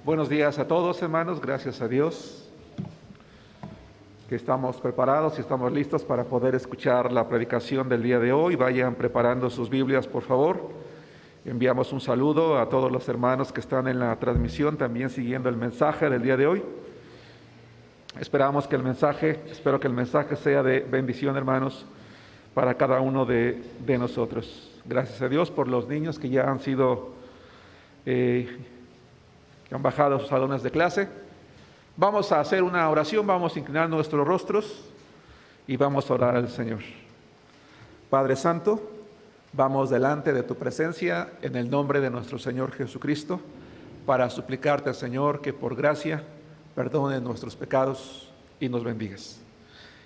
Buenos días a todos, hermanos. Gracias a Dios que estamos preparados y estamos listos para poder escuchar la predicación del día de hoy. Vayan preparando sus Biblias, por favor. Enviamos un saludo a todos los hermanos que están en la transmisión, también siguiendo el mensaje del día de hoy. Espero que el mensaje sea de bendición, hermanos, para cada uno de nosotros. Gracias a Dios por los niños que ya han han bajado a sus salones de clase. Vamos a hacer una oración, vamos a inclinar nuestros rostros y vamos a orar al Señor. Padre Santo, vamos delante de tu presencia en el nombre de nuestro Señor Jesucristo para suplicarte, Señor, que por gracia perdones nuestros pecados y nos bendigas.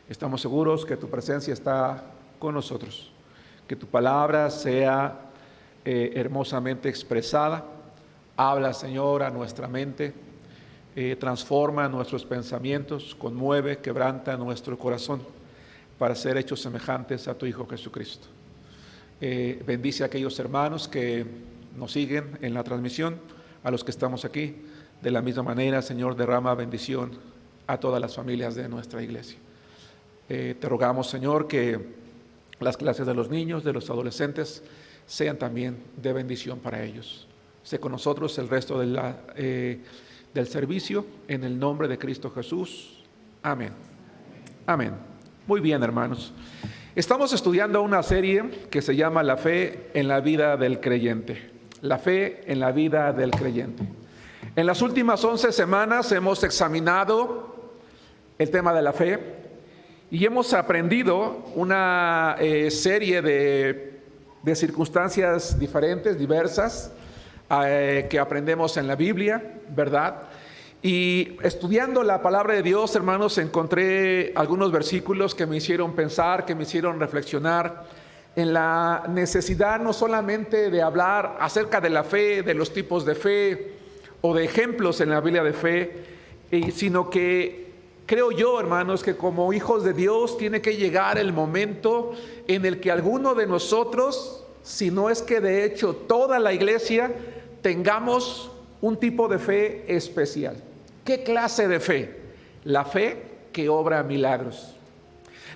Estamos seguros que tu presencia está con nosotros, que tu palabra sea hermosamente expresada. Habla, Señor, a nuestra mente, transforma nuestros pensamientos, conmueve, quebranta nuestro corazón para ser hechos semejantes a tu Hijo Jesucristo. Bendice a aquellos hermanos que nos siguen en la transmisión, a los que estamos aquí. De la misma manera, Señor, derrama bendición a todas las familias de nuestra iglesia. Te rogamos, Señor, que las clases de los niños, de los adolescentes, sean también de bendición para ellos. Sé con nosotros el resto del servicio, en el nombre de Cristo Jesús. Amén. Amén. Muy bien, hermanos. Estamos estudiando una serie que se llama La fe en la vida del creyente. La fe en la vida del creyente. En las últimas 11 semanas hemos examinado el tema de la fe y hemos aprendido una serie de circunstancias diferentes, diversas, que aprendemos en la Biblia, ¿verdad? Y estudiando la palabra de Dios, hermanos, encontré algunos versículos que me hicieron pensar, que me hicieron reflexionar en la necesidad no solamente de hablar acerca de la fe, de los tipos de fe o de ejemplos en la Biblia de fe, sino que creo yo, hermanos, que como hijos de Dios tiene que llegar el momento en el que alguno de nosotros, si no es que de hecho toda la iglesia, tengamos un tipo de fe especial. ¿Qué clase de fe? La fe que obra milagros.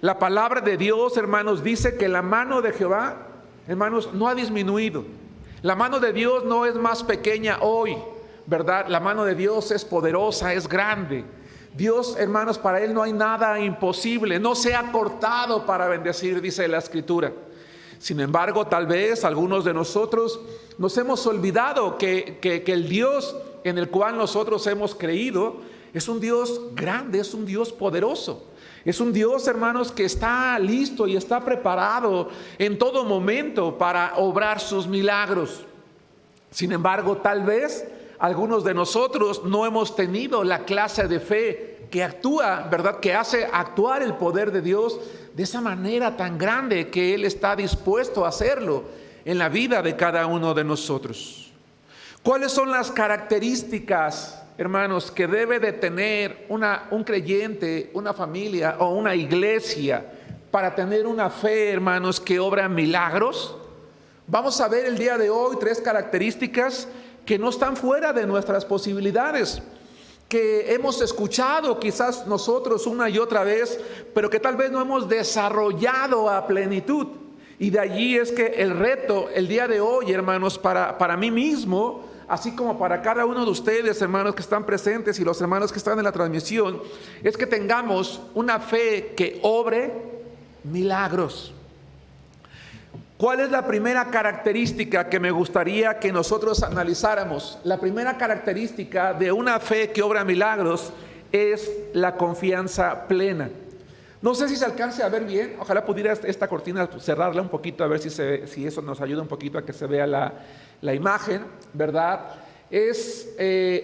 La palabra de Dios, hermanos, dice que la mano de Jehová, hermanos, no ha disminuido. La mano de Dios no es más pequeña hoy, ¿verdad? La mano de Dios es poderosa, es grande. Dios, hermanos, para Él no hay nada imposible. No se ha cortado para bendecir, dice la Escritura. Sin embargo, tal vez algunos de nosotros nos hemos olvidado que el Dios en el cual nosotros hemos creído es un Dios grande, es un Dios poderoso. Es un Dios, hermanos, que está listo y está preparado en todo momento para obrar sus milagros. Sin embargo, tal vez algunos de nosotros no hemos tenido la clase de fe que actúa, ¿verdad? Que hace actuar el poder de Dios de esa manera tan grande que Él está dispuesto a hacerlo en la vida de cada uno de nosotros. ¿Cuáles son las características, hermanos, que debe de tener un creyente, una familia o una iglesia para tener una fe, hermanos, que obra milagros? Vamos a ver el día de hoy 3 características que no están fuera de nuestras posibilidades, que hemos escuchado quizás nosotros una y otra vez, pero que tal vez no hemos desarrollado a plenitud. Y de allí es que el reto el día de hoy, hermanos, para mí mismo, así como para cada uno de ustedes, hermanos que están presentes y los hermanos que están en la transmisión, es que tengamos una fe que obre milagros. ¿Cuál es la primera característica que me gustaría que nosotros analizáramos? La primera característica de una fe que obra milagros es la confianza plena. No sé si se alcance a ver bien, ojalá pudiera esta cortina cerrarla un poquito, a ver si eso nos ayuda un poquito a que se vea la imagen, ¿verdad?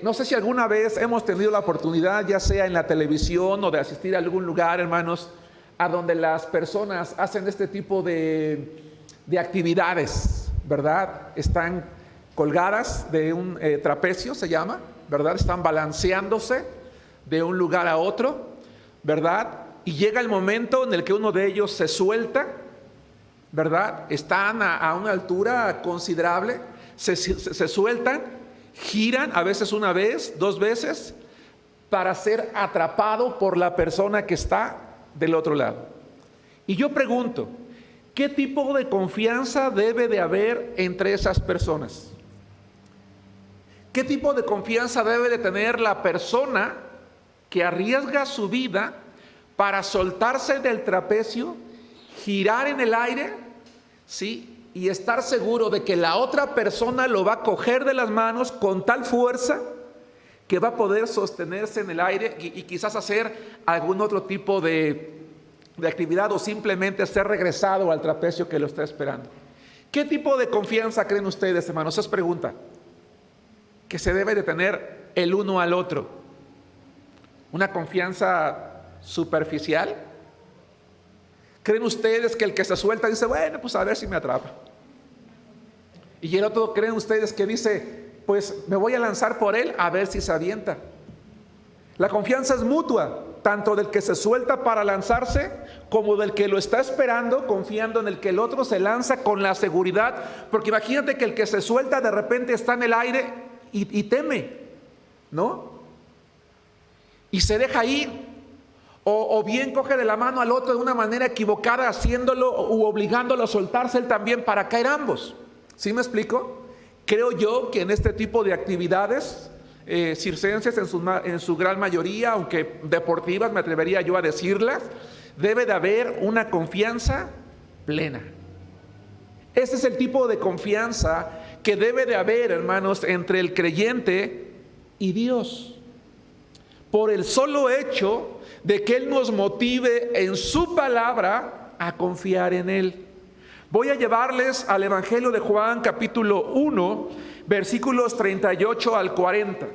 No sé si alguna vez hemos tenido la oportunidad, ya sea en la televisión o de asistir a algún lugar, hermanos, a donde las personas hacen este tipo de actividades, ¿verdad? Están colgadas de un trapecio, se llama, ¿verdad? Están balanceándose de un lugar a otro, ¿verdad? Y llega el momento en el que uno de ellos se suelta, ¿verdad? Están a una altura considerable, se sueltan giran a veces una vez, dos veces, para ser atrapado por la persona que está del otro lado. Y yo pregunto, ¿qué tipo de confianza debe de haber entre esas personas? ¿Qué tipo de confianza debe de tener la persona que arriesga su vida para soltarse del trapecio, girar en el aire, ¿sí?, y estar seguro de que la otra persona lo va a coger de las manos con tal fuerza que va a poder sostenerse en el aire y quizás hacer algún otro tipo de actividad o simplemente ser regresado al trapecio que lo está esperando? ¿Qué tipo de confianza creen ustedes, hermanos? Es pregunta que se debe de tener el uno al otro. ¿Una confianza superficial? ¿Creen ustedes que el que se suelta dice, bueno, pues a ver si me atrapa? Y el otro, ¿creen ustedes que dice, pues me voy a lanzar por él a ver si se avienta? La confianza es mutua, tanto del que se suelta para lanzarse como del que lo está esperando, confiando en el que el otro se lanza con la seguridad. Porque imagínate que el que se suelta de repente está en el aire y teme, ¿no? Y se deja ir. O bien coge de la mano al otro de una manera equivocada, haciéndolo u obligándolo a soltarse él también para caer ambos. ¿Sí me explico? Creo yo que en este tipo de actividades circenses en su gran mayoría, aunque deportivas me atrevería yo a decirlas, debe de haber una confianza plena. Ese es el tipo de confianza que debe de haber, hermanos, entre el creyente y Dios. Por el solo hecho de que Él nos motive en su palabra a confiar en Él. Voy a llevarles al Evangelio de Juan, capítulo 1, versículos 38 al 40.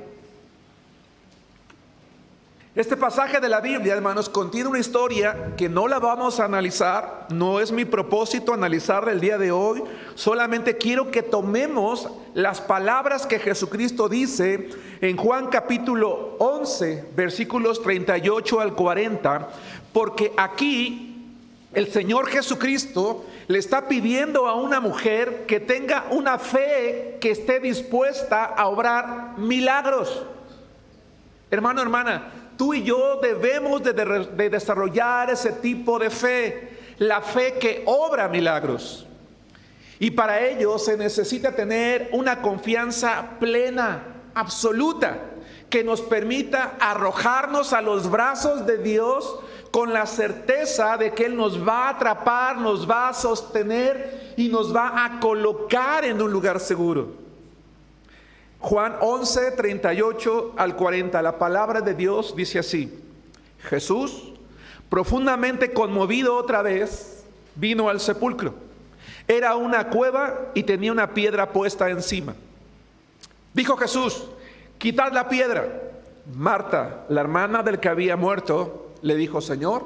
Este pasaje de la Biblia, hermanos, contiene una historia que no la vamos a analizar. No es mi propósito analizarla el día de hoy. Solamente quiero que tomemos las palabras que Jesucristo dice en Juan capítulo 11, versículos 38 al 40, porque aquí el Señor Jesucristo le está pidiendo a una mujer que tenga una fe que esté dispuesta a obrar milagros. Hermano, hermana, tú y yo debemos de desarrollar ese tipo de fe, la fe que obra milagros. Y para ello se necesita tener una confianza plena, absoluta, que nos permita arrojarnos a los brazos de Dios con la certeza de que Él nos va a atrapar, nos va a sostener y nos va a colocar en un lugar seguro. Juan 11, 38 al 40, la palabra de Dios dice así: Jesús, profundamente conmovido otra vez, vino al sepulcro. Era una cueva y tenía una piedra puesta encima. Dijo Jesús: quitad la piedra. Marta, la hermana del que había muerto, le dijo: Señor,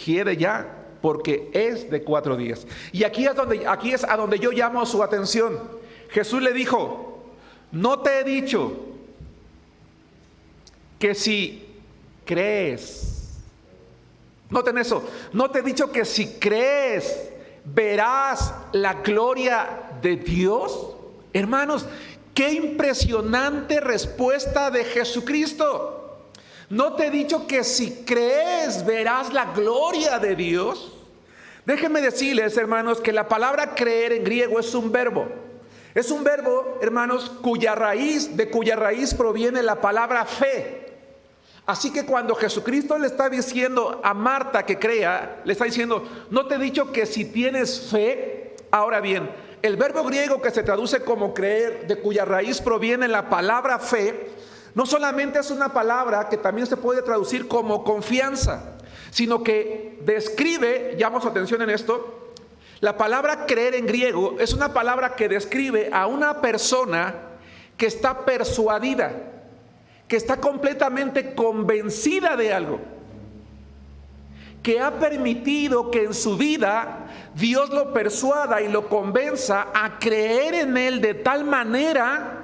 hiede ya, porque es de 4 días. Y aquí es a donde yo llamo su atención. Jesús le dijo: no te he dicho que si crees, noten eso, no te he dicho que si crees verás la gloria de Dios. Hermanos, qué impresionante respuesta de Jesucristo. No te he dicho que si crees verás la gloria de Dios. Déjenme decirles, hermanos, que la palabra creer en griego es un verbo. Es un verbo, hermanos, de cuya raíz proviene la palabra fe. Así que cuando Jesucristo le está diciendo a Marta que crea, le está diciendo: no te he dicho que si tienes fe. Ahora bien, el verbo griego que se traduce como creer, de cuya raíz proviene la palabra fe, no solamente es una palabra que también se puede traducir como confianza, sino que describe, llamo su atención en esto, la palabra creer en griego es una palabra que describe a una persona que está persuadida, que está completamente convencida de algo, que ha permitido que en su vida Dios lo persuada y lo convenza a creer en Él de tal manera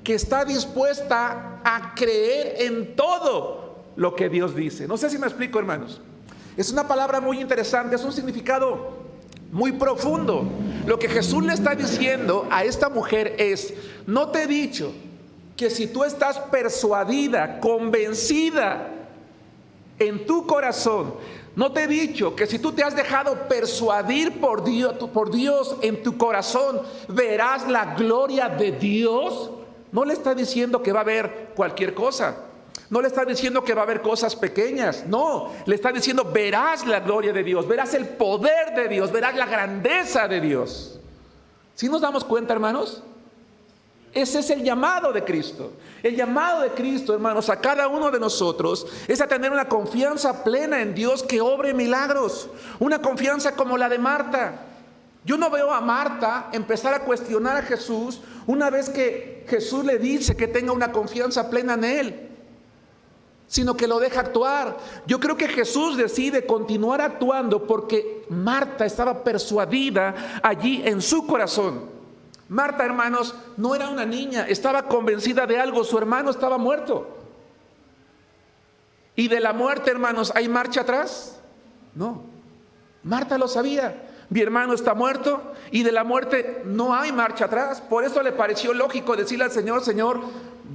que está dispuesta a creer en todo lo que Dios dice. No sé si me explico, hermanos. Es una palabra muy interesante, es un significado muy profundo. Lo que Jesús le está diciendo a esta mujer es: no te he dicho que si tú estás persuadida, convencida en tu corazón, no te he dicho que si tú te has dejado persuadir por Dios en tu corazón, verás la gloria de Dios? No le está diciendo que va a haber cualquier cosa. No le está diciendo que va a haber cosas pequeñas. No, le está diciendo: verás la gloria de Dios, verás el poder de Dios, verás la grandeza de Dios. ¿Sí nos damos cuenta, hermanos? Ese es el llamado de Cristo. El llamado de Cristo, hermanos, a cada uno de nosotros es a tener una confianza plena en Dios que obre milagros. Una confianza como la de Marta. Yo no veo a Marta empezar a cuestionar a Jesús una vez que Jesús le dice que tenga una confianza plena en Él, sino que lo deja actuar. Yo creo que Jesús decide continuar actuando porque Marta estaba persuadida allí en su corazón. Marta, hermanos, no era una niña, estaba convencida de algo: su hermano estaba muerto. Y de la muerte, hermanos, ¿hay marcha atrás? No. Marta lo sabía: mi hermano está muerto, y de la muerte no hay marcha atrás. Por eso le pareció lógico decirle al Señor: Señor,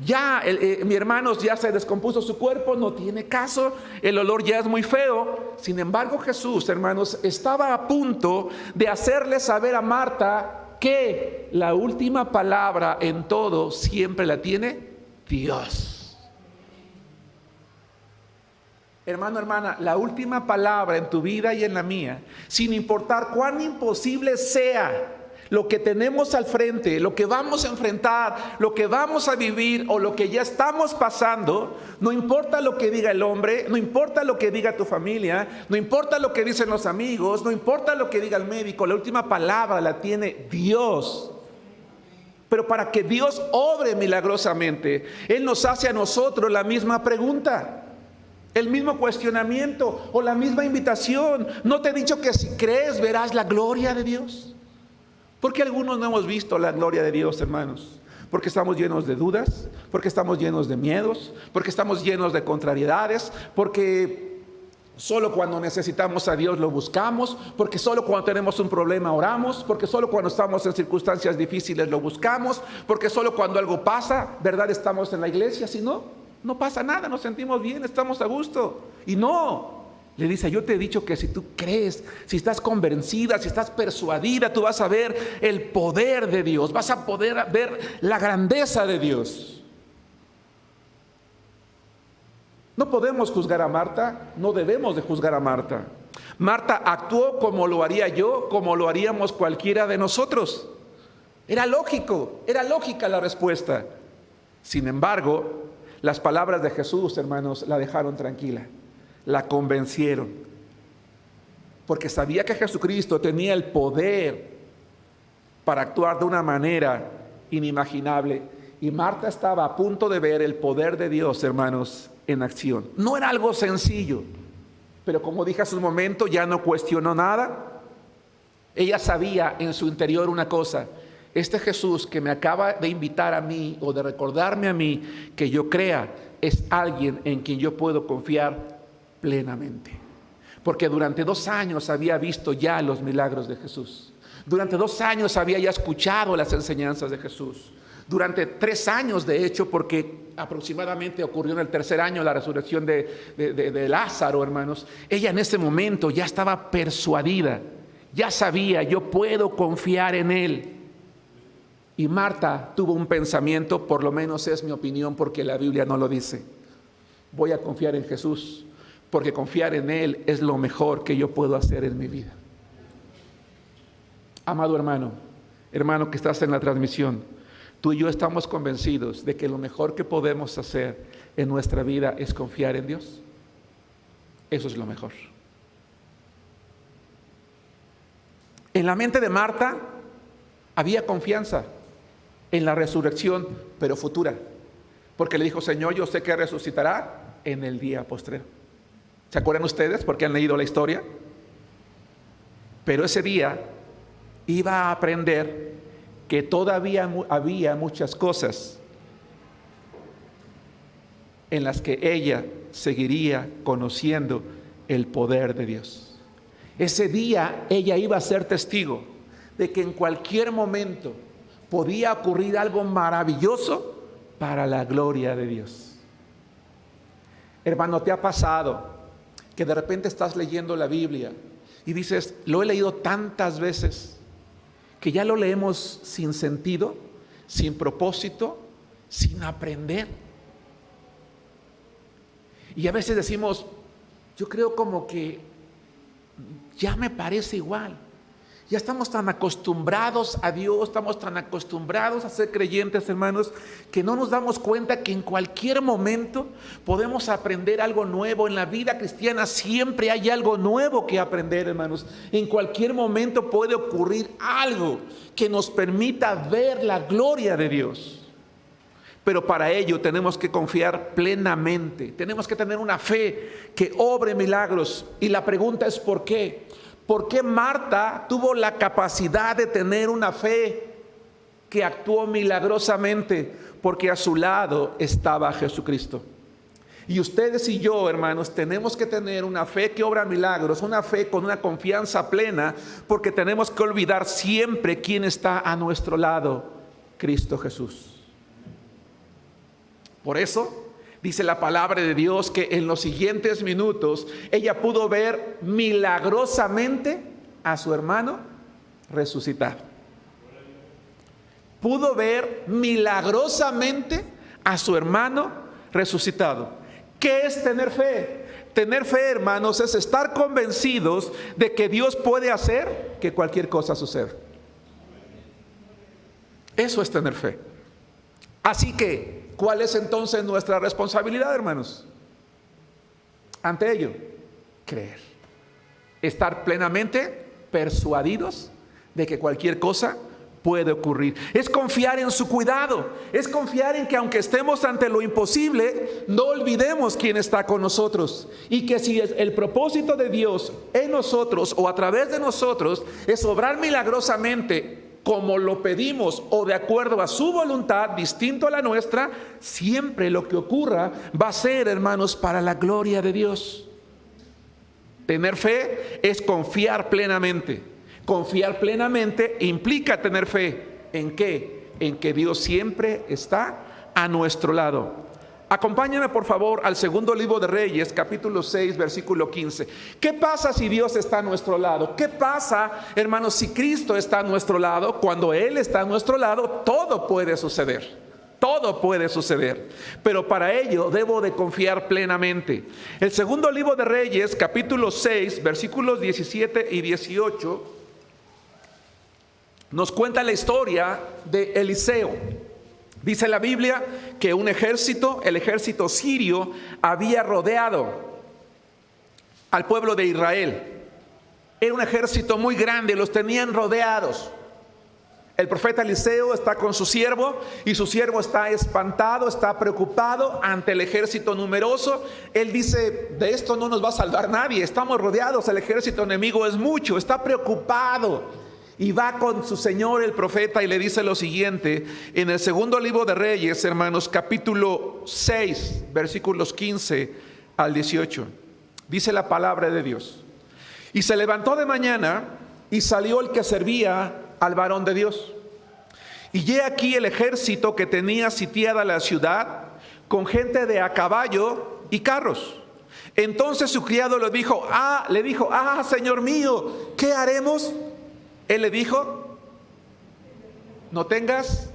ya mi hermano ya se descompuso su cuerpo, no tiene caso, el olor ya es muy feo. Sin embargo, Jesús, hermanos, estaba a punto de hacerle saber a Marta que la última palabra en todo siempre la tiene Dios. Hermano, hermana, la última palabra en tu vida y en la mía, sin importar cuán imposible sea lo que tenemos al frente, lo que vamos a enfrentar, lo que vamos a vivir o lo que ya estamos pasando, no importa lo que diga el hombre, no importa lo que diga tu familia, no importa lo que dicen los amigos, no importa lo que diga el médico, la última palabra la tiene Dios. Pero para que Dios obre milagrosamente, Él nos hace a nosotros la misma pregunta, el mismo cuestionamiento o la misma invitación. ¿No te he dicho que si crees verás la gloria de Dios? Porque algunos no hemos visto la gloria de Dios, hermanos, porque estamos llenos de dudas, porque estamos llenos de miedos, porque estamos llenos de contrariedades, porque solo cuando necesitamos a Dios lo buscamos, porque solo cuando tenemos un problema oramos, porque solo cuando estamos en circunstancias difíciles lo buscamos, porque solo cuando algo pasa, ¿verdad?, estamos en la iglesia. Si no, no pasa nada, nos sentimos bien, estamos a gusto. Y no. Le dice: yo te he dicho que si tú crees, si estás convencida, si estás persuadida, tú vas a ver el poder de Dios, vas a poder ver la grandeza de Dios. No podemos juzgar a Marta, no debemos de juzgar a Marta. Marta actuó como lo haría yo, como lo haríamos cualquiera de nosotros. Era lógico, era lógica la respuesta. Sin embargo, las palabras de Jesús, hermanos, la dejaron tranquila. La convencieron, porque sabía que Jesucristo tenía el poder para actuar de una manera inimaginable, y Marta estaba a punto de ver el poder de Dios, hermanos, en acción. No era algo sencillo, pero como dije hace un momento, ya no cuestionó nada. Ella sabía en su interior una cosa: este Jesús que me acaba de invitar a mí, o de recordarme a mí que yo crea, es alguien en quien yo puedo confiar plenamente, porque durante 2 años había visto ya los milagros de Jesús. Durante 2 años había ya escuchado las enseñanzas de Jesús. Durante 3 años, de hecho, porque aproximadamente ocurrió en el 3er año la resurrección de Lázaro, hermanos. Ella en ese momento ya estaba persuadida, ya sabía: yo puedo confiar en Él. Y Marta tuvo un pensamiento, por lo menos es mi opinión, porque la Biblia no lo dice: voy a confiar en Jesús, porque confiar en Él es lo mejor que yo puedo hacer en mi vida. Amado hermano, hermano que estás en la transmisión, tú y yo estamos convencidos de que lo mejor que podemos hacer en nuestra vida es confiar en Dios. Eso es lo mejor. En la mente de Marta había confianza en la resurrección, pero futura, porque le dijo: Señor, yo sé que resucitará en el día postrero. ¿Se acuerdan ustedes? Porque han leído la historia. Pero ese día iba a aprender que todavía había muchas cosas en las que ella seguiría conociendo el poder de Dios. Ese día ella iba a ser testigo de que en cualquier momento podía ocurrir algo maravilloso para la gloria de Dios. Hermano, ¿te ha pasado que de repente estás leyendo la Biblia y dices, lo he leído tantas veces, que ya lo leemos sin sentido, sin propósito, sin aprender? Y a veces decimos, yo creo como que ya me parece igual. Ya estamos tan acostumbrados a Dios, estamos tan acostumbrados a ser creyentes, hermanos, que no nos damos cuenta que en cualquier momento podemos aprender algo nuevo. En la vida cristiana siempre hay algo nuevo que aprender, hermanos. En cualquier momento puede ocurrir algo que nos permita ver la gloria de Dios. Pero para ello tenemos que confiar plenamente, tenemos que tener una fe que obre milagros. Y la pregunta es ¿por qué? ¿Por qué Marta tuvo la capacidad de tener una fe que actuó milagrosamente? Porque a su lado estaba Jesucristo. Y ustedes y yo, hermanos, tenemos que tener una fe que obra milagros, una fe con una confianza plena, porque tenemos que olvidar siempre quién está a nuestro lado: Cristo Jesús. Por eso dice la palabra de Dios que en los siguientes minutos ella pudo ver milagrosamente a su hermano resucitado. Pudo ver milagrosamente a su hermano resucitado. ¿Qué es tener fe? Tener fe, hermanos, es estar convencidos de que Dios puede hacer que cualquier cosa suceda. Eso es tener fe. Así que, ¿cuál es entonces nuestra responsabilidad, hermanos? Ante ello, creer. Estar plenamente persuadidos de que cualquier cosa puede ocurrir. Es confiar en su cuidado. Es confiar en que aunque estemos ante lo imposible, no olvidemos quién está con nosotros. Y que si el propósito de Dios en nosotros o a través de nosotros es obrar milagrosamente como lo pedimos o de acuerdo a su voluntad, distinto a la nuestra, siempre lo que ocurra va a ser, hermanos, para la gloria de Dios. Tener fe es confiar plenamente. Confiar plenamente implica tener fe. ¿En qué? En que Dios siempre está a nuestro lado. Acompáñenme por favor al segundo libro de Reyes, capítulo 6, versículo 15. ¿Qué pasa si Dios está a nuestro lado? ¿Qué pasa, hermanos, si Cristo está a nuestro lado? Cuando Él está a nuestro lado, todo puede suceder. Todo puede suceder. Pero para ello debo de confiar plenamente. El segundo libro de Reyes, capítulo 6, versículos 17 y 18, nos cuenta la historia de Eliseo. Dice la Biblia que un ejército, el ejército sirio, había rodeado al pueblo de Israel. Era un ejército muy grande, los tenían rodeados. El profeta Eliseo está con su siervo y su siervo está espantado, está preocupado ante el ejército numeroso. Él dice, de esto no nos va a salvar nadie, estamos rodeados, el ejército enemigo es mucho, está preocupado. Y va con su señor el profeta y le dice lo siguiente en el segundo libro de Reyes, hermanos, capítulo 6, versículos 15 al 18. Dice la palabra de Dios: y se levantó de mañana y salió el que servía al varón de Dios. Y he aquí el ejército que tenía sitiada la ciudad con gente de a caballo y carros. Entonces su criado le dijo, Señor mío, ¿qué haremos? Él le dijo, no tengas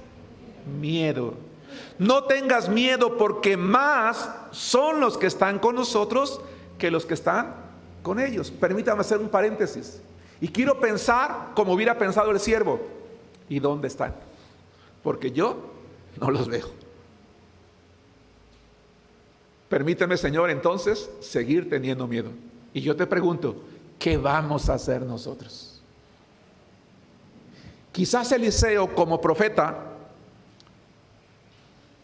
miedo. No tengas miedo, porque más son los que están con nosotros que los que están con ellos. Permítame hacer un paréntesis. Y quiero pensar como hubiera pensado el siervo. ¿Y dónde están? Porque yo no los veo. Permíteme, Señor, entonces seguir teniendo miedo. Y yo te pregunto, ¿qué vamos a hacer nosotros? Quizás Eliseo, como profeta,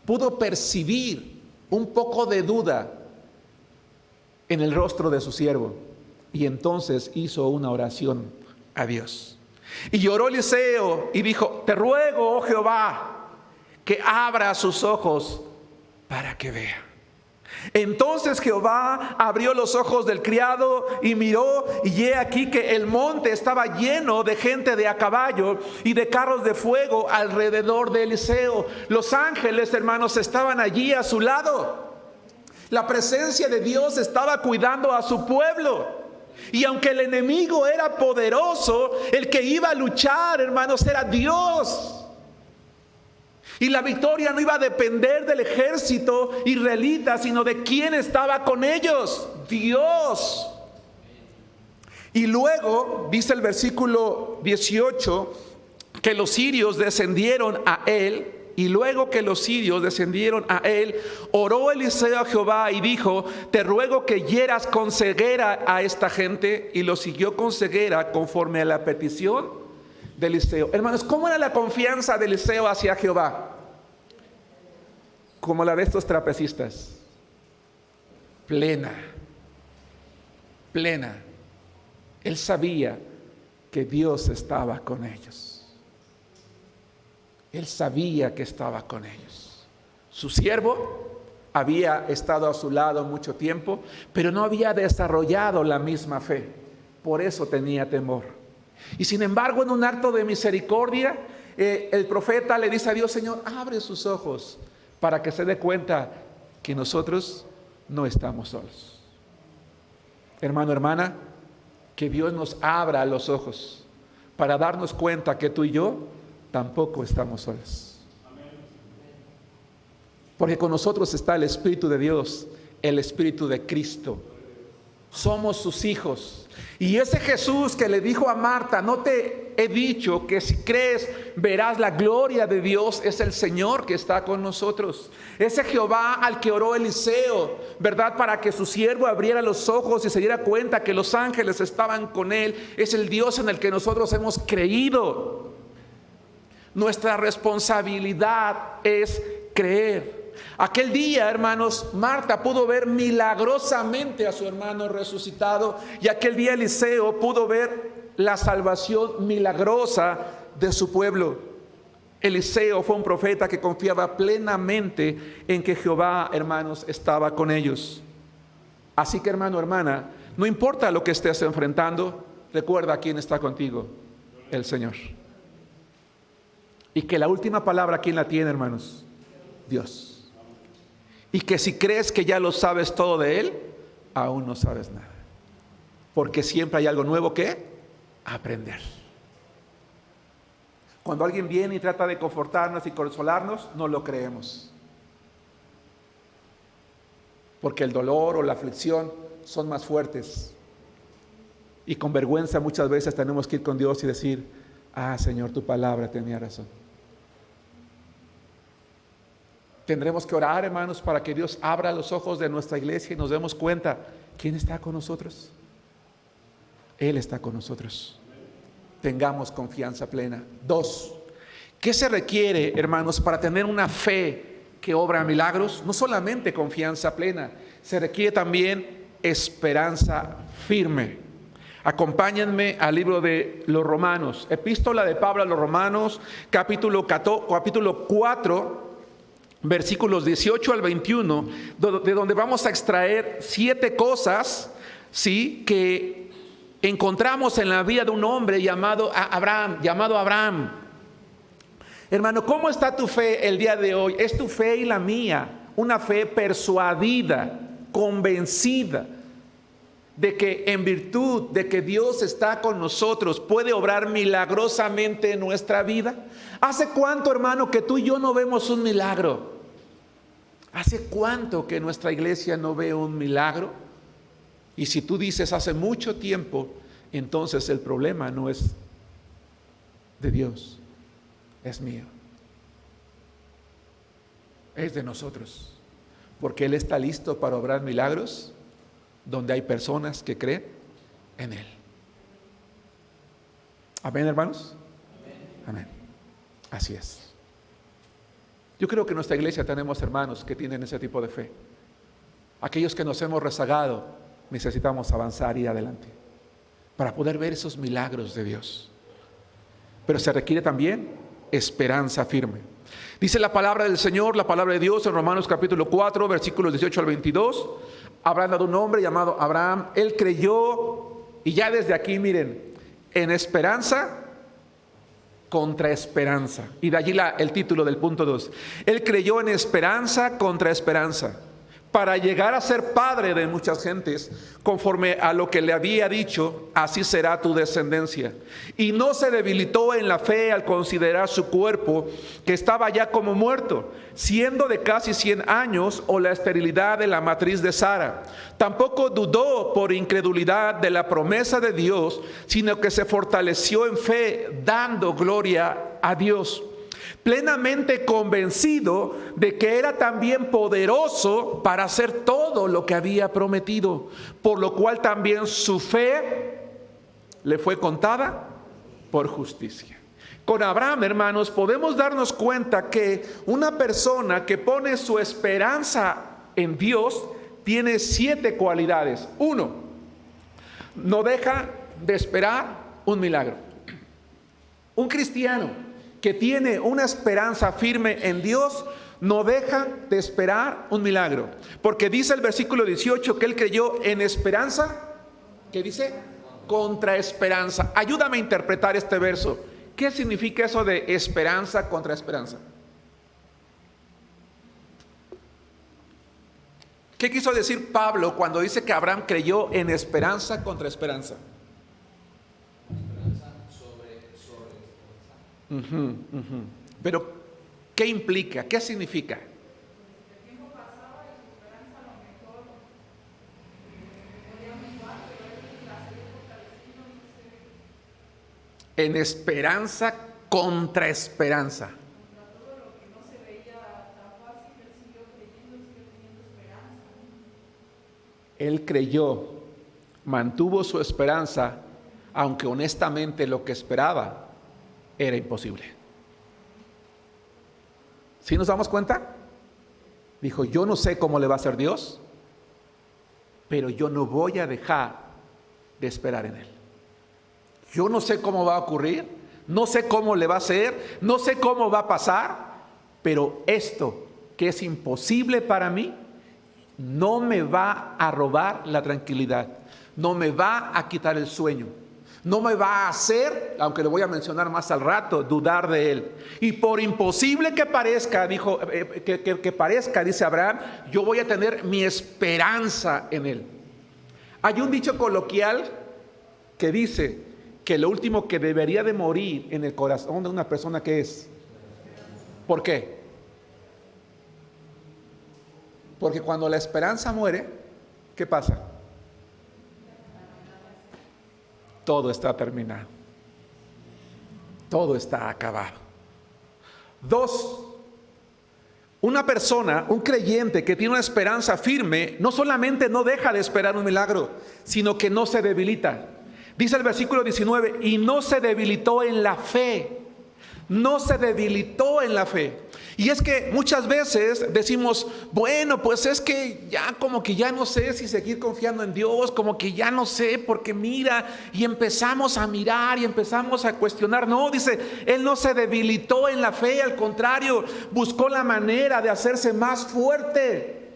pudo percibir un poco de duda en el rostro de su siervo, y entonces hizo una oración a Dios. Y lloró Eliseo y dijo, te ruego, oh Jehová, que abra sus ojos para que vea. Entonces Jehová abrió los ojos del criado y miró, y he aquí que el monte estaba lleno de gente de a caballo y de carros de fuego alrededor de Eliseo. Los ángeles, hermanos, estaban allí a su lado. La presencia de Dios estaba cuidando a su pueblo. Y aunque el enemigo era poderoso, el que iba a luchar, hermanos, era Dios. Y la victoria no iba a depender del ejército israelita, sino de quién estaba con ellos, Dios. Y luego dice el versículo 18 que los sirios descendieron a él. Y luego que los sirios descendieron a él, oró Eliseo a Jehová y dijo: te ruego que hieras con ceguera a esta gente. Y lo siguió con ceguera conforme a la petición de Eliseo. Hermanos, ¿cómo era la confianza de Eliseo hacia Jehová? Como la de estos trapecistas. Plena. Él sabía que Dios estaba con ellos. Él sabía que estaba con ellos. Su siervo había estado a su lado mucho tiempo, pero no había desarrollado la misma fe. Por eso tenía temor. Y sin embargo, en un acto de misericordia, el profeta le dice a Dios: Señor, abre sus ojos para que se dé cuenta que nosotros no estamos solos. Hermano, hermana, que Dios nos abra los ojos para darnos cuenta que tú y yo tampoco estamos solos. Porque con nosotros está el Espíritu de Dios, el Espíritu de Cristo. Somos sus hijos. Y ese Jesús que le dijo a Marta: no te he dicho que si crees verás la gloria de Dios, es el Señor que está con nosotros. Ese Jehová al que oró Eliseo, ¿verdad?, para que su siervo abriera los ojos y se diera cuenta que los ángeles estaban con él, es el Dios en el que nosotros hemos creído. Nuestra responsabilidad es creer. Aquel día, hermanos, Marta pudo ver milagrosamente a su hermano resucitado, y aquel día Eliseo pudo ver la salvación milagrosa de su pueblo. Eliseo fue un profeta que confiaba plenamente en que Jehová, hermanos, estaba con ellos. Así que, hermano, hermana, no importa lo que estés enfrentando, recuerda quién está contigo: el Señor. Y que la última palabra, ¿quién la tiene, hermanos? Dios. Y que si crees que ya lo sabes todo de Él, aún no sabes nada. Porque siempre hay algo nuevo que aprender. Cuando alguien viene y trata de confortarnos y consolarnos, no lo creemos. Porque el dolor o la aflicción son más fuertes. Y con vergüenza muchas veces tenemos que ir con Dios y decir: ah, Señor, tu palabra tenía razón. Tendremos que orar, hermanos, para que Dios abra los ojos de nuestra iglesia y nos demos cuenta: ¿quién está con nosotros? Él está con nosotros. Tengamos confianza plena. 2. ¿Qué se requiere, hermanos, para tener una fe que obra milagros? No solamente confianza plena, se requiere también esperanza firme. Acompáñenme al libro de los Romanos, epístola de Pablo a los Romanos, capítulo 4, versículos 18 al 21, de donde vamos a extraer 7 cosas, ¿sí?, que encontramos en la vida de un hombre llamado Abraham. Hermano, ¿cómo está tu fe el día de hoy? ¿Es tu fe y la mía una fe persuadida, convencida de que en virtud de que Dios está con nosotros puede obrar milagrosamente en nuestra vida? ¿Hace cuánto, hermano, que tú y yo no vemos un milagro? ¿Hace cuánto que nuestra iglesia no ve un milagro? Y si tú dices hace mucho tiempo, entonces el problema no es de Dios, es mío. Es de nosotros. Porque Él está listo para obrar milagros donde hay personas que creen en Él. Amén, hermanos. Amén. Así es. Yo creo que en nuestra iglesia tenemos hermanos que tienen ese tipo de fe. Aquellos que nos hemos rezagado, necesitamos avanzar y ir adelante para poder ver esos milagros de Dios. Pero se requiere también esperanza firme. Dice la palabra del Señor, la palabra de Dios en Romanos capítulo 4, versículos 18 al 22, hablando de un hombre llamado Abraham. Él creyó, y ya desde aquí miren, en esperanza contra esperanza. Y de allí el título del punto 2. Él creyó en esperanza contra esperanza, para llegar a ser padre de muchas gentes, conforme a lo que le había dicho, así será tu descendencia. Y no se debilitó en la fe al considerar su cuerpo, que estaba ya como muerto, siendo de casi 100 años, o la esterilidad de la matriz de Sara. Tampoco dudó por incredulidad de la promesa de Dios, sino que se fortaleció en fe, dando gloria a Dios, plenamente convencido de que era también poderoso para hacer todo lo que había prometido, por lo cual también su fe le fue contada por justicia. Con Abraham, hermanos, podemos darnos cuenta que una persona que pone su esperanza en Dios tiene 7 cualidades. 1, no deja de esperar un milagro. Un cristiano que tiene una esperanza firme en Dios no deja de esperar un milagro, porque dice el versículo 18 que él creyó en esperanza, ¿qué dice? Contra esperanza. Ayúdame a interpretar este verso. ¿Qué significa eso de esperanza contra esperanza? ¿Qué quiso decir Pablo cuando dice que Abraham creyó en esperanza contra esperanza? Pero, ¿qué implica? ¿Qué significa? En esperanza contra esperanza. Él creyó, mantuvo su esperanza, aunque honestamente lo que esperaba era imposible. ¿Sí nos damos cuenta? Dijo, yo no sé cómo le va a hacer Dios, pero yo no voy a dejar de esperar en Él. Yo no sé cómo va a ocurrir, no sé cómo le va a hacer, no sé cómo va a pasar, pero esto que es imposible para mí, no me va a robar la tranquilidad, no me va a quitar el sueño, no me va a hacer, aunque lo voy a mencionar más al rato, dudar de Él. Y por imposible que parezca, dijo, que parezca, dice Abraham, yo voy a tener mi esperanza en Él. Hay un dicho coloquial que dice que lo último que debería de morir en el corazón de una persona, ¿qué es? ¿Por qué? Porque cuando la esperanza muere, ¿qué pasa? Todo está terminado. Todo está acabado. 2, una persona, un creyente que tiene una esperanza firme, no solamente no deja de esperar un milagro, sino que no se debilita. Dice el versículo 19, y no se debilitó en la fe. No se debilitó en la fe. Y es que muchas veces decimos, bueno, pues es que ya como que ya no sé si seguir confiando en Dios, como que ya no sé, porque mira, y empezamos a mirar y empezamos a cuestionar. No, dice, él no se debilitó en la fe, al contrario, buscó la manera de hacerse más fuerte.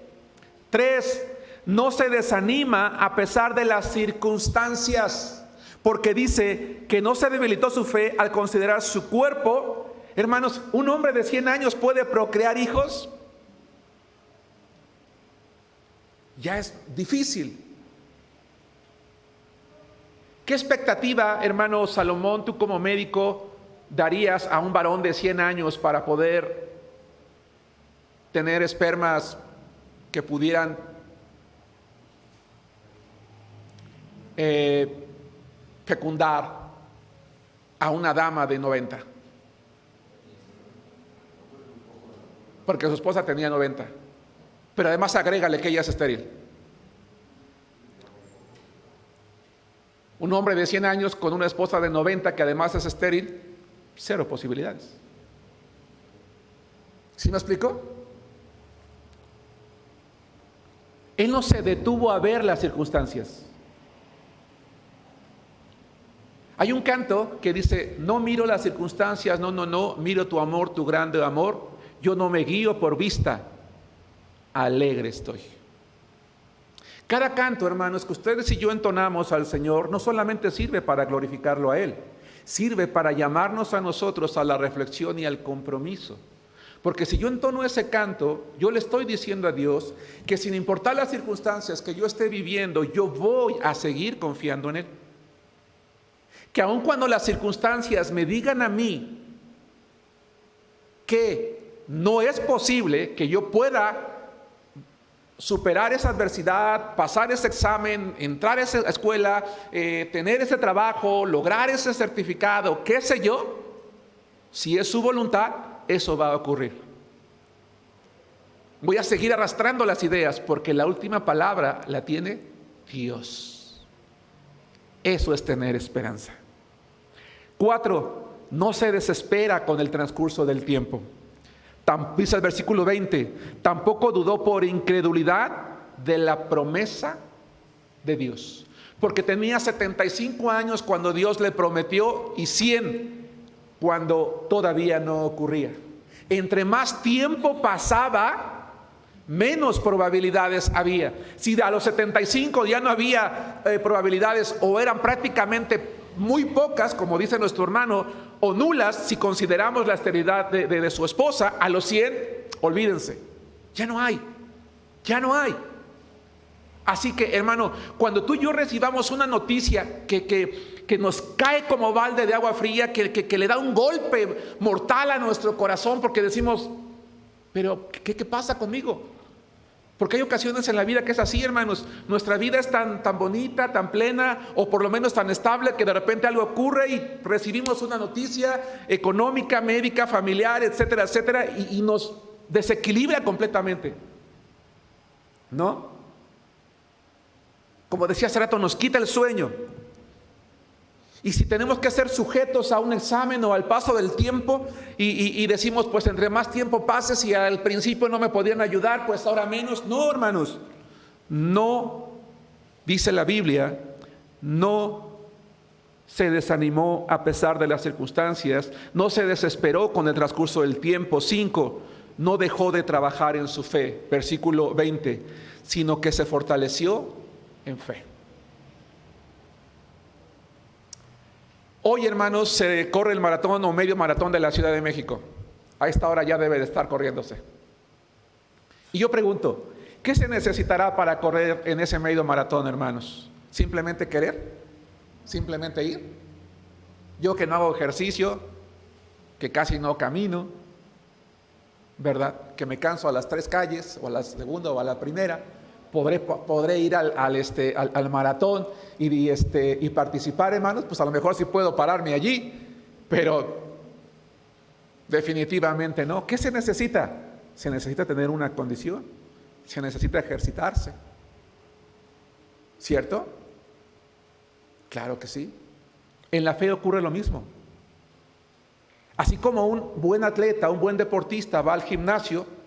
3, no se desanima a pesar de las circunstancias, porque dice que no se debilitó su fe al considerar su cuerpo. Hermanos, ¿un hombre de 100 años puede procrear hijos? Ya es difícil. ¿Qué expectativa, hermano Salomón, tú como médico, darías a un varón de 100 años para poder tener espermas que pudieran fecundar a una dama de 90? Porque su esposa tenía 90. Pero además agrégale que ella es estéril. Un hombre de 100 años con una esposa de 90 que además es estéril, 0 posibilidades. ¿Sí me explico? Él no se detuvo a ver las circunstancias. Hay un canto que dice: no miro las circunstancias, no, miro tu amor, tu grande amor. Yo no me guío por vista, alegre estoy. Cada canto, hermanos, que ustedes y yo entonamos al Señor, no solamente sirve para glorificarlo a Él, sirve para llamarnos a nosotros a la reflexión y al compromiso. Porque si yo entono ese canto, yo le estoy diciendo a Dios que sin importar las circunstancias que yo esté viviendo, yo voy a seguir confiando en Él. Que aun cuando las circunstancias me digan a mí que no es posible que yo pueda superar esa adversidad, pasar ese examen, entrar a esa escuela, tener ese trabajo, lograr ese certificado, qué sé yo, si es su voluntad, eso va a ocurrir. Voy a seguir arrastrando las ideas porque la última palabra la tiene Dios. Eso es tener esperanza. 4, no se desespera con el transcurso del tiempo. Dice el versículo 20, tampoco dudó por incredulidad de la promesa de Dios. Porque tenía 75 años cuando Dios le prometió y 100 cuando todavía no ocurría. Entre más tiempo pasaba, menos probabilidades había. Si a los 75 ya no había probabilidades, o eran prácticamente muy pocas, como dice nuestro hermano, o nulas si consideramos la esterilidad de su esposa, a los 100, olvídense, ya no hay. Así que, hermano, cuando tú y yo recibamos una noticia que nos cae como balde de agua fría, que le da un golpe mortal a nuestro corazón, porque decimos, pero ¿qué pasa conmigo? Porque hay ocasiones en la vida que es así, hermanos. Nuestra vida es tan bonita, tan plena, o por lo menos tan estable, que de repente algo ocurre y recibimos una noticia económica, médica, familiar, etcétera, etcétera, y nos desequilibra completamente, ¿no? Como decía hace rato, nos quita el sueño. Y si tenemos que ser sujetos a un examen o al paso del tiempo y decimos, pues entre más tiempo pase, si al principio no me podían ayudar, pues ahora menos. No, hermanos, no, dice la Biblia, no se desanimó a pesar de las circunstancias, no se desesperó con el transcurso del tiempo. 5, no dejó de trabajar en su fe, versículo 20, sino que se fortaleció en fe. Hoy, hermanos, se corre el maratón o medio maratón de la Ciudad de México. A esta hora ya debe de estar corriéndose. Y yo pregunto, ¿qué se necesitará para correr en ese medio maratón, hermanos? ¿Simplemente querer? ¿Simplemente ir? Yo que no hago ejercicio, que casi no camino, ¿verdad? Que me canso a las 3 calles, o a la segunda o a la primera. Podré ir al maratón y participar, hermanos. Pues a lo mejor sí puedo pararme allí, pero definitivamente no. ¿Qué se necesita? Se necesita tener una condición, se necesita ejercitarse, ¿cierto? Claro que sí. En la fe ocurre lo mismo. Así como un buen atleta, un buen deportista va al gimnasio,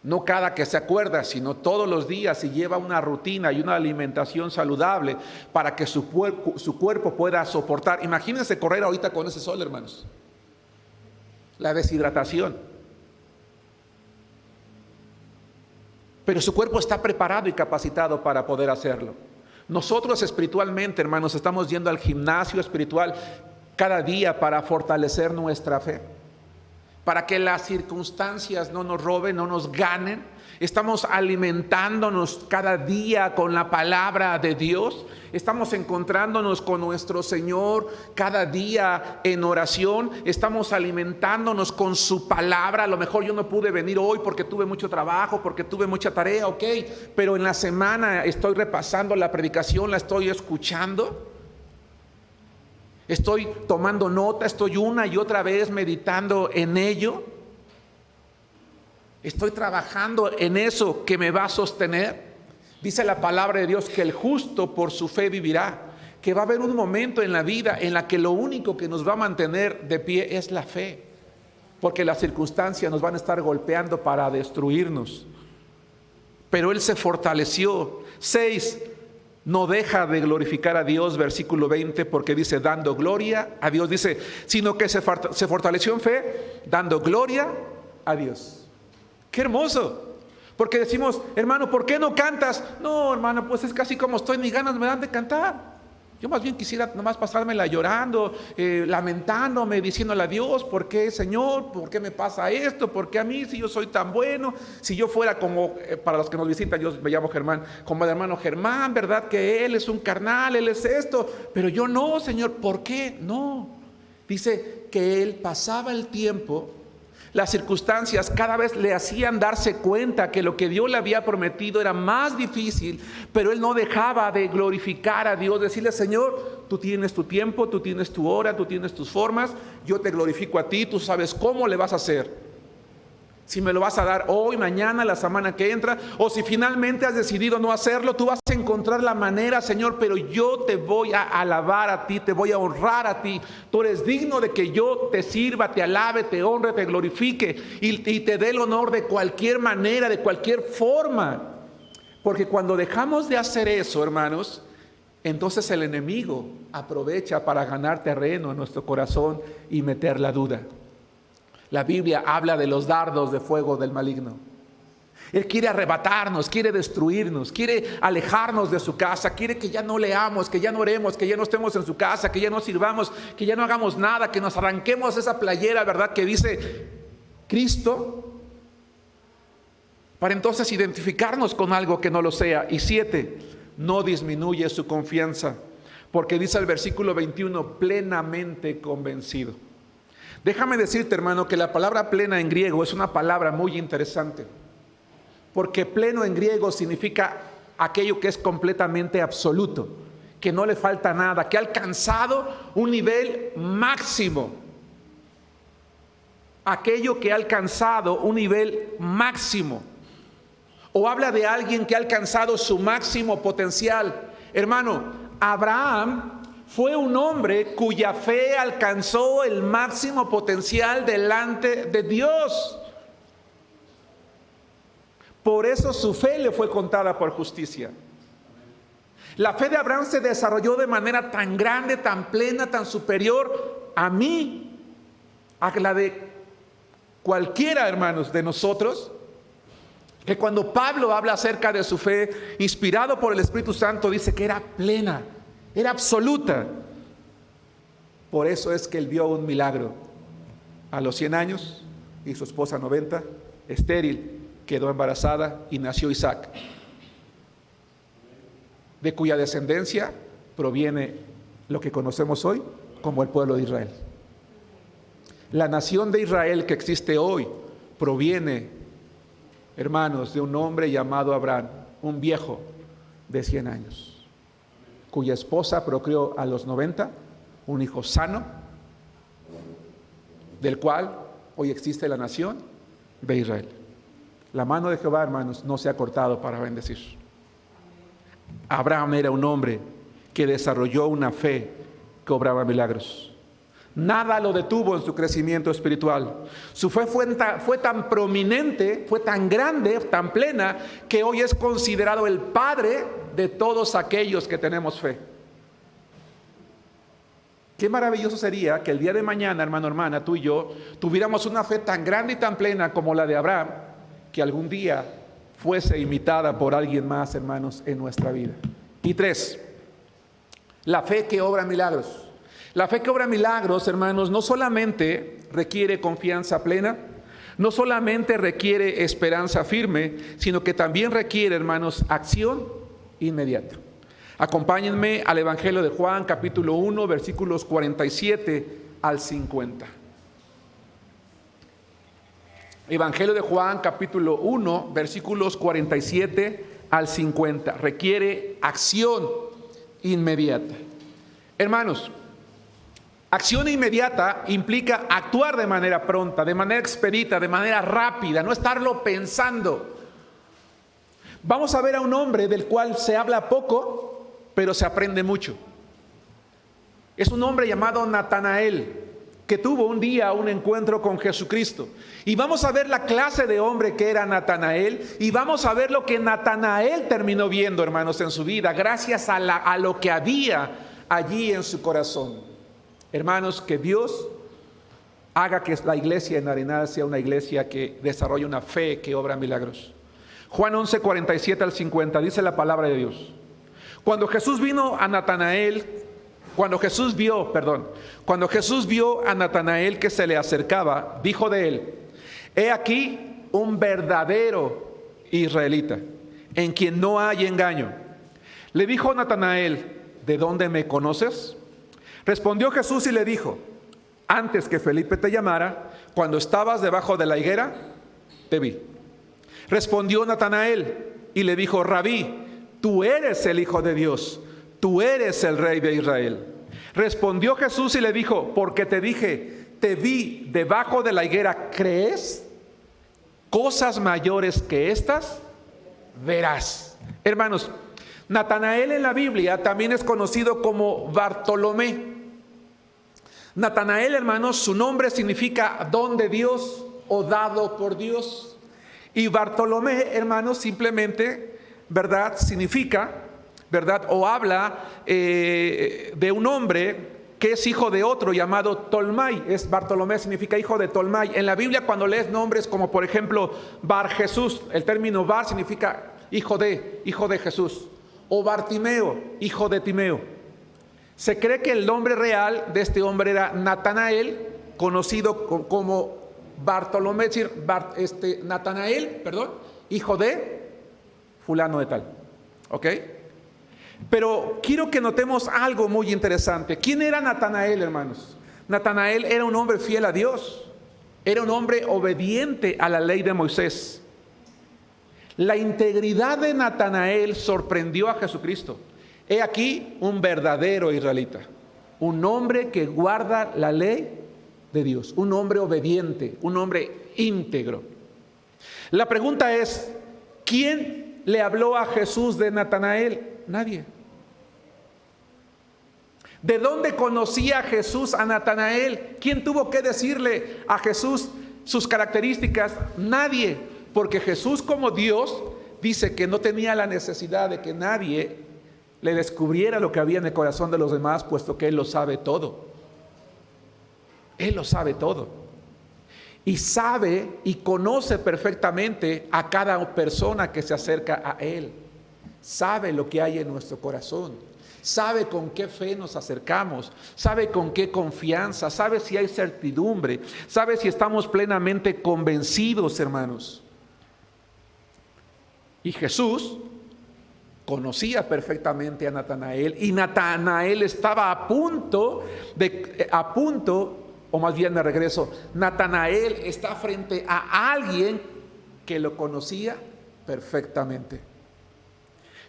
no cada que se acuerda, sino todos los días, y lleva una rutina y una alimentación saludable para que su cuerpo pueda soportar. Imagínense correr ahorita con ese sol, hermanos. La deshidratación. Pero su cuerpo está preparado y capacitado para poder hacerlo. Nosotros espiritualmente, hermanos, estamos yendo al gimnasio espiritual cada día para fortalecer nuestra fe, para que las circunstancias no nos roben, no nos ganen. Estamos alimentándonos cada día con la palabra de Dios. Estamos encontrándonos con nuestro Señor cada día en oración. Estamos alimentándonos con su palabra. A lo mejor yo no pude venir hoy porque tuve mucho trabajo, porque tuve mucha tarea, ok, pero en la semana estoy repasando la predicación, la estoy escuchando. Estoy tomando nota, estoy una y otra vez meditando en ello. Estoy trabajando en eso que me va a sostener. Dice la palabra de Dios que el justo por su fe vivirá. Que va a haber un momento en la vida en la que lo único que nos va a mantener de pie es la fe. Porque las circunstancias nos van a estar golpeando para destruirnos. Pero Él se fortaleció. 6. no deja de glorificar a Dios, versículo 20, porque dice, dando gloria a Dios, dice, sino que se fortaleció en fe, dando gloria a Dios. ¡Qué hermoso! Porque decimos, hermano, ¿por qué no cantas? No, hermano, pues es casi como estoy, ni ganas me dan de cantar. Yo más bien quisiera nomás pasármela llorando, lamentándome, diciéndole a Dios, ¿por qué, Señor? ¿Por qué me pasa esto? ¿Por qué a mí si yo soy tan bueno? Si yo fuera como, para los que nos visitan, yo me llamo Germán, como el hermano Germán, ¿verdad? Que él es un carnal, él es esto, pero yo no, Señor, ¿por qué? No. Dice que él pasaba el tiempo, las circunstancias cada vez le hacían darse cuenta que lo que Dios le había prometido era más difícil, pero él no dejaba de glorificar a Dios, decirle, Señor, tú tienes tu tiempo, tú tienes tu hora, tú tienes tus formas, yo te glorifico a ti, tú sabes cómo le vas a hacer. Si me lo vas a dar hoy, mañana, la semana que entra, o si finalmente has decidido no hacerlo, tú vas a encontrar la manera, Señor, pero yo te voy a alabar a ti, te voy a honrar a ti. Tú eres digno de que yo te sirva, te alabe, te honre, te glorifique y te dé el honor de cualquier manera, de cualquier forma. Porque cuando dejamos de hacer eso, hermanos, entonces el enemigo aprovecha para ganar terreno en nuestro corazón y meter la duda. La Biblia habla de los dardos de fuego del maligno. Él quiere arrebatarnos, quiere destruirnos, quiere alejarnos de su casa, quiere que ya no leamos, que ya no oremos, que ya no estemos en su casa, que ya no sirvamos, que ya no hagamos nada, que nos arranquemos esa playera, ¿verdad? Que dice Cristo, para entonces identificarnos con algo que no lo sea. Y 7, no disminuye su confianza, porque dice el versículo 21, plenamente convencido. Déjame decirte, hermano, que la palabra plena en griego es una palabra muy interesante, porque pleno en griego significa aquello que es completamente absoluto, que no le falta nada, que ha alcanzado un nivel máximo. Aquello que ha alcanzado un nivel máximo. O habla de alguien que ha alcanzado su máximo potencial. Hermano, Abraham fue un hombre cuya fe alcanzó el máximo potencial delante de Dios. Por eso su fe le fue contada por justicia. La fe de Abraham se desarrolló de manera tan grande, tan plena, tan superior a mí, a la de cualquiera, hermanos, de nosotros, que cuando Pablo habla acerca de su fe, inspirado por el Espíritu Santo, dice que era plena, era absoluta. Por eso es que él vio un milagro. A los 100 años, y su esposa 90, estéril, quedó embarazada y nació Isaac, de cuya descendencia proviene lo que conocemos hoy como el pueblo de Israel. La nación de Israel que existe hoy proviene, hermanos, de un hombre llamado Abraham, un viejo de 100 años, cuya esposa procreó a los 90 un hijo sano, del cual hoy existe la nación de Israel. La mano de Jehová, hermanos, no se ha cortado para bendecir. Abraham era un hombre que desarrolló una fe que obraba milagros. Nada lo detuvo en su crecimiento espiritual. Su fe fue tan prominente, fue tan grande, tan plena, que hoy es considerado el padre de todos aquellos que tenemos fe. Qué maravilloso sería que el día de mañana, hermano, hermana, tú y yo tuviéramos una fe tan grande y tan plena como la de Abraham, que algún día fuese imitada por alguien más, hermanos, en nuestra vida. Y 3, la fe que obra milagros. La fe que obra milagros, hermanos, no solamente requiere confianza plena, no solamente requiere esperanza firme, sino que también requiere, hermanos, acción inmediata. Acompáñenme al Evangelio de Juan, capítulo 1, versículos 47 al 50. Evangelio de Juan, capítulo 1, versículos 47 al 50. Requiere acción inmediata. Hermanos, acción inmediata implica actuar de manera pronta, de manera expedita, de manera rápida, no estarlo pensando. Vamos a ver a un hombre del cual se habla poco, pero se aprende mucho. Es un hombre llamado Natanael, que tuvo un día un encuentro con Jesucristo. Y vamos a ver la clase de hombre que era Natanael, y vamos a ver lo que Natanael terminó viendo, hermanos, en su vida, gracias a lo que había allí en su corazón. Hermanos, que Dios haga que la iglesia en Arenal sea una iglesia que desarrolle una fe que obra milagros. Juan 11, 47 al 50, dice la palabra de Dios. Cuando Jesús vio a Natanael que se le acercaba, dijo de él: he aquí un verdadero israelita, en quien no hay engaño. Le dijo Natanael: ¿de dónde me conoces? Respondió Jesús y le dijo: antes que Felipe te llamara, cuando estabas debajo de la higuera, te vi. Respondió Natanael y le dijo: Rabí, tú eres el Hijo de Dios, tú eres el Rey de Israel. Respondió Jesús y le dijo: porque te dije, te vi debajo de la higuera, ¿crees? Cosas mayores que estas verás. Hermanos, Natanael en la Biblia también es conocido como Bartolomé. Natanael, hermanos, su nombre significa don de Dios o dado por Dios. Y Bartolomé, hermanos, simplemente, ¿verdad?, significa, ¿verdad?, o habla de un hombre que es hijo de otro llamado Tolmai. Bartolomé significa hijo de Tolmai. En la Biblia, cuando lees nombres como por ejemplo Bar Jesús, el término Bar significa hijo de Jesús. O Bartimeo, hijo de Timeo. Se cree que el nombre real de este hombre era Natanael, conocido como Bartolomé, es decir, Natanael, hijo de fulano de tal. ¿Ok? Pero quiero que notemos algo muy interesante. ¿Quién era Natanael, hermanos? Natanael era un hombre fiel a Dios. Era un hombre obediente a la ley de Moisés. La integridad de Natanael sorprendió a Jesucristo. He aquí un verdadero israelita, un hombre que guarda la ley de Dios, un hombre obediente, un hombre íntegro. La pregunta es: ¿quién le habló a Jesús de Natanael? Nadie. ¿De dónde conocía Jesús a Natanael? ¿Quién tuvo que decirle a Jesús sus características? Nadie, porque Jesús, como Dios, dice que no tenía la necesidad de que nadie le descubriera lo que había en el corazón de los demás, puesto que Él lo sabe todo. Él lo sabe todo. Y sabe y conoce perfectamente a cada persona que se acerca a Él. Sabe lo que hay en nuestro corazón. Sabe con qué fe nos acercamos. Sabe con qué confianza. Sabe si hay certidumbre. Sabe si estamos plenamente convencidos, hermanos. Y Jesús conocía perfectamente a Natanael, y Natanael estaba a punto, o más bien de regreso, Natanael está frente a alguien que lo conocía perfectamente.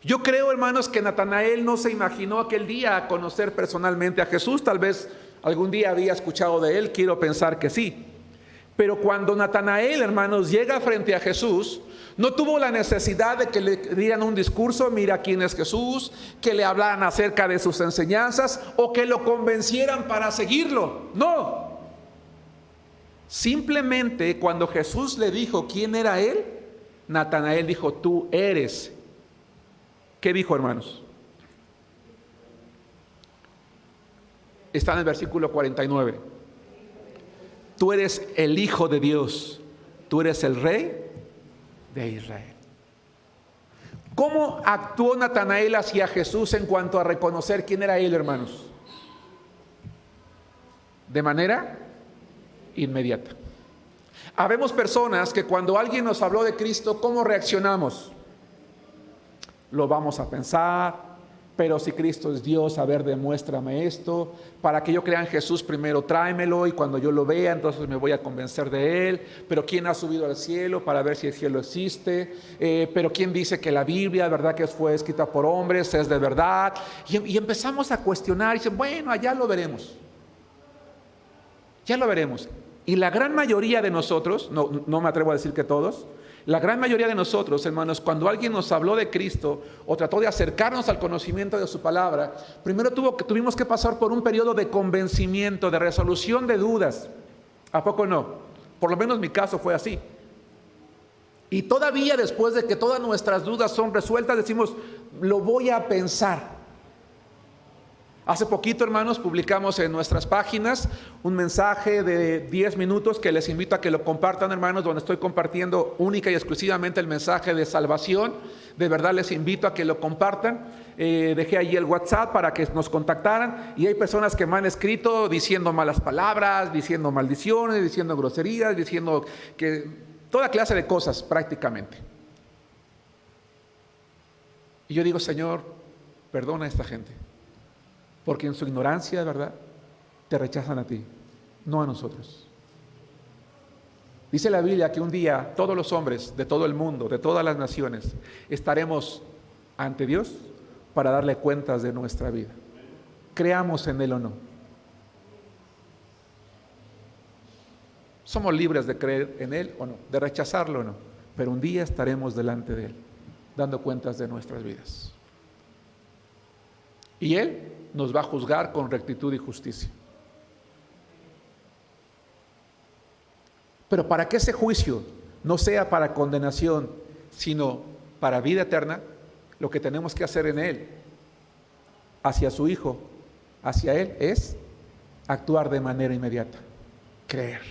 Yo creo, hermanos, que Natanael no se imaginó aquel día a conocer personalmente a Jesús. Tal vez algún día había escuchado de él, quiero pensar que sí. Pero cuando Natanael, hermanos, llega frente a Jesús, no tuvo la necesidad de que le dieran un discurso: mira quién es Jesús, que le hablaran acerca de sus enseñanzas o que lo convencieran para seguirlo. No. Simplemente cuando Jesús le dijo quién era él, Natanael dijo: tú eres. ¿Qué dijo, hermanos? Está en el versículo 49. Tú eres el Hijo de Dios, tú eres el Rey de Israel. ¿Cómo actuó Natanael hacia Jesús en cuanto a reconocer quién era él, hermanos? De manera inmediata. Habemos personas que cuando alguien nos habló de Cristo, ¿cómo reaccionamos? Lo vamos a pensar. Pero si Cristo es Dios, a ver, demuéstrame esto. Para que yo crea en Jesús, primero tráemelo, y cuando yo lo vea, entonces me voy a convencer de Él. Pero ¿quién ha subido al cielo para ver si el cielo existe? Pero ¿quién dice que la Biblia, verdad, que fue escrita por hombres, es de verdad? Y empezamos a cuestionar y dicen: bueno, allá lo veremos. Ya lo veremos. Y la gran mayoría de nosotros, no me atrevo a decir que todos, La gran mayoría de nosotros, hermanos, cuando alguien nos habló de Cristo o trató de acercarnos al conocimiento de su palabra, primero tuvimos que pasar por un periodo de convencimiento, de resolución de dudas. ¿A poco no? Por lo menos mi caso fue así. Y todavía después de que todas nuestras dudas son resueltas, decimos, lo voy a pensar. Hace poquito, hermanos, publicamos en nuestras páginas un mensaje de 10 minutos que les invito a que lo compartan, hermanos, donde estoy compartiendo única y exclusivamente el mensaje de salvación. De verdad les invito a que lo compartan. Dejé allí el WhatsApp para que nos contactaran y hay personas que me han escrito diciendo malas palabras, diciendo maldiciones, diciendo groserías, diciendo que toda clase de cosas prácticamente. Y yo digo, Señor, perdona a esta gente. Porque en su ignorancia, ¿verdad?, te rechazan a ti, no a nosotros. Dice la Biblia que un día todos los hombres de todo el mundo, de todas las naciones, estaremos ante Dios para darle cuentas de nuestra vida. Creamos en Él o no. Somos libres de creer en Él o no, de rechazarlo o no, pero un día estaremos delante de Él, dando cuentas de nuestras vidas. Y Él nos va a juzgar con rectitud y justicia. Pero para que ese juicio no sea para condenación, sino para vida eterna, lo que tenemos que hacer en Él, hacia su Hijo, hacia Él, es actuar de manera inmediata, creer.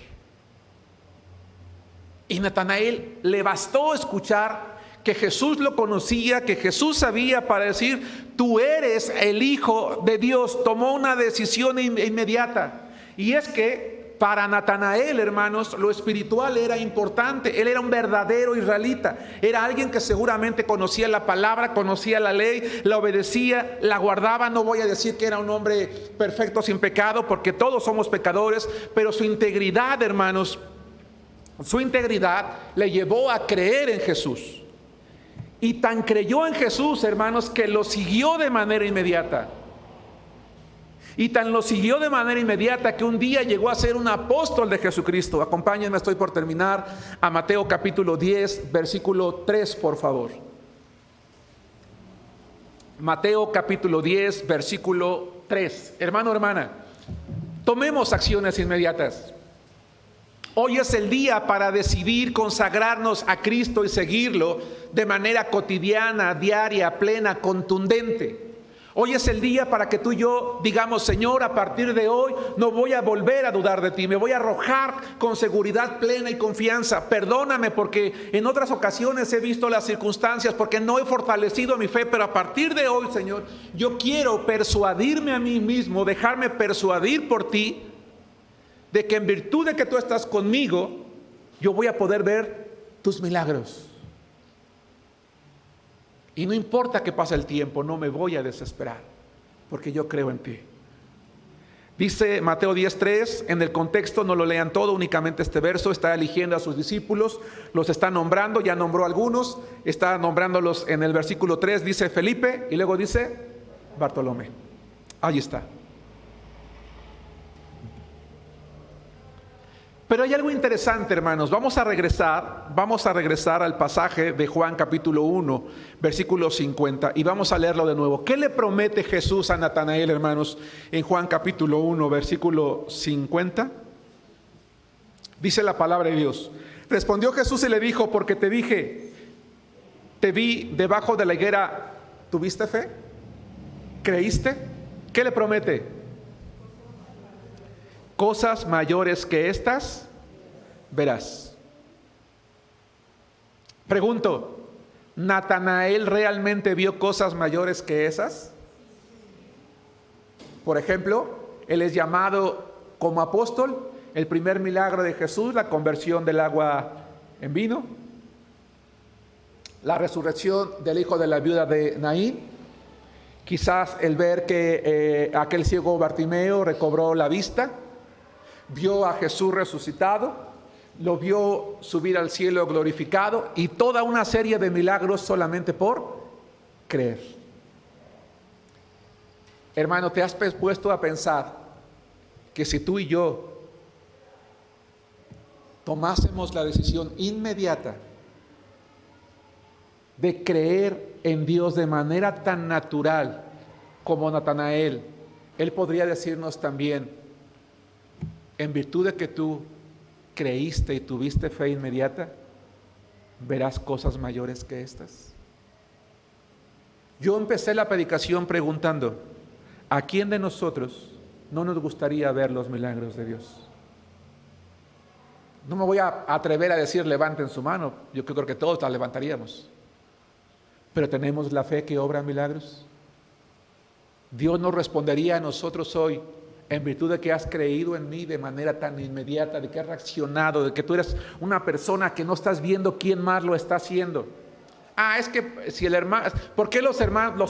Y Natanael le bastó escuchar que Jesús lo conocía, que Jesús sabía, para decir, tú eres el Hijo de Dios. Tomó una decisión inmediata. Y es que para Natanael, hermanos, lo espiritual era importante. Él era un verdadero israelita. Era alguien que seguramente conocía la palabra, conocía la ley, la obedecía, la guardaba. No voy a decir que era un hombre perfecto sin pecado, porque todos somos pecadores, pero su integridad, hermanos, su integridad le llevó a creer en Jesús. Y tan creyó en Jesús, hermanos, que lo siguió de manera inmediata. Y tan lo siguió de manera inmediata que un día llegó a ser un apóstol de Jesucristo. Acompáñenme, estoy por terminar, a Mateo capítulo 10, versículo 3, por favor. Mateo capítulo 10, versículo 3. Hermano, hermana, tomemos acciones inmediatas. Hoy es el día para decidir consagrarnos a Cristo y seguirlo de manera cotidiana, diaria, plena, contundente. Hoy es el día para que tú y yo digamos, Señor, a partir de hoy no voy a volver a dudar de ti, me voy a arrojar con seguridad plena y confianza. Perdóname porque en otras ocasiones he visto las circunstancias, porque no he fortalecido mi fe, pero a partir de hoy, Señor, yo quiero persuadirme a mí mismo, dejarme persuadir por ti, de que en virtud de que tú estás conmigo, yo voy a poder ver tus milagros. Y no importa que pase el tiempo, no me voy a desesperar, porque yo creo en ti. Dice Mateo 10:3, en el contexto, no lo lean todo, únicamente este verso, está eligiendo a sus discípulos, los está nombrando, ya nombró a algunos, está nombrándolos en el versículo 3, dice Felipe, y luego dice Bartolomé. Allí está. Pero hay algo interesante, hermanos. Vamos a regresar al pasaje de Juan capítulo 1, versículo 50, y vamos a leerlo de nuevo. ¿Qué le promete Jesús a Natanael, hermanos, en Juan capítulo 1, versículo 50? Dice la palabra de Dios. Respondió Jesús y le dijo, porque te dije, te vi debajo de la higuera, ¿tuviste fe? ¿Creíste? ¿Qué le promete? Cosas mayores que estas verás. Pregunto, ¿Natanael realmente vio cosas mayores que esas? Por ejemplo, él es llamado como apóstol. El primer milagro de Jesús, la conversión del agua en vino. La resurrección del hijo de la viuda de Naín. Quizás el ver que aquel ciego Bartimeo recobró la vista. Vio a Jesús resucitado, lo vio subir al cielo glorificado, y toda una serie de milagros solamente por creer. Hermano, ¿te has puesto a pensar que si tú y yo tomásemos la decisión inmediata de creer en Dios de manera tan natural como Natanael, Él podría decirnos también, en virtud de que tú creíste y tuviste fe inmediata, verás cosas mayores que estas. Yo empecé la predicación preguntando, ¿a quién de nosotros no nos gustaría ver los milagros de Dios? No me voy a atrever a decir levanten su mano, yo creo que todos la levantaríamos. Pero ¿tenemos la fe que obra milagros? Dios nos respondería a nosotros hoy, en virtud de que has creído en mí de manera tan inmediata, de que has reaccionado, de que tú eres una persona que no estás viendo quién más lo está haciendo. Es que si el hermano, ¿por qué los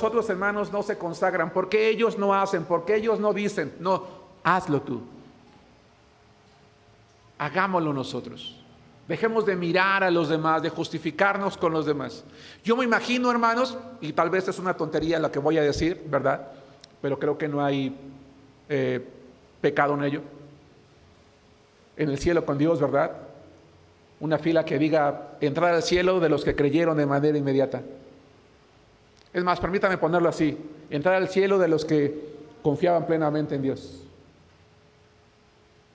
otros hermanos no se consagran? ¿Por qué ellos no hacen? ¿Por qué ellos no dicen? No, hazlo tú. Hagámoslo nosotros. Dejemos de mirar a los demás, de justificarnos con los demás. Yo me imagino, hermanos, y tal vez es una tontería lo que voy a decir, ¿verdad? Pero creo que no hay pecado en ello. En el cielo con Dios, ¿verdad? Una fila que diga entrar al cielo de los que creyeron de manera inmediata. Es más, permítame ponerlo así, entrar al cielo de los que confiaban plenamente en Dios,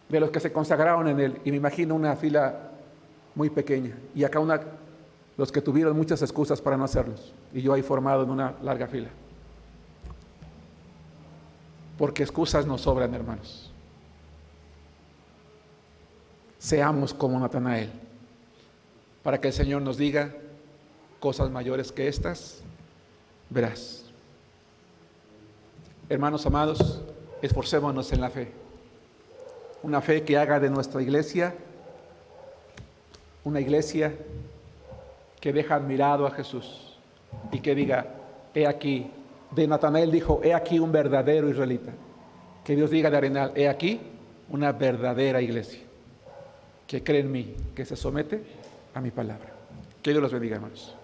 de los que se consagraron en Él. Y me imagino una fila muy pequeña, y acá los que tuvieron muchas excusas para no hacerlos, y yo ahí formado en una larga fila. Porque excusas nos sobran, hermanos. Seamos como Natanael, para que el Señor nos diga cosas mayores que estas, verás. Hermanos amados, esforcémonos en la fe. Una fe que haga de nuestra iglesia una iglesia que deja admirado a Jesús y que diga, he aquí, de Natanael dijo, he aquí un verdadero israelita. Que Dios diga de Arenal, he aquí una verdadera iglesia que cree en mí, que se somete a mi palabra. Que Dios los bendiga, hermanos.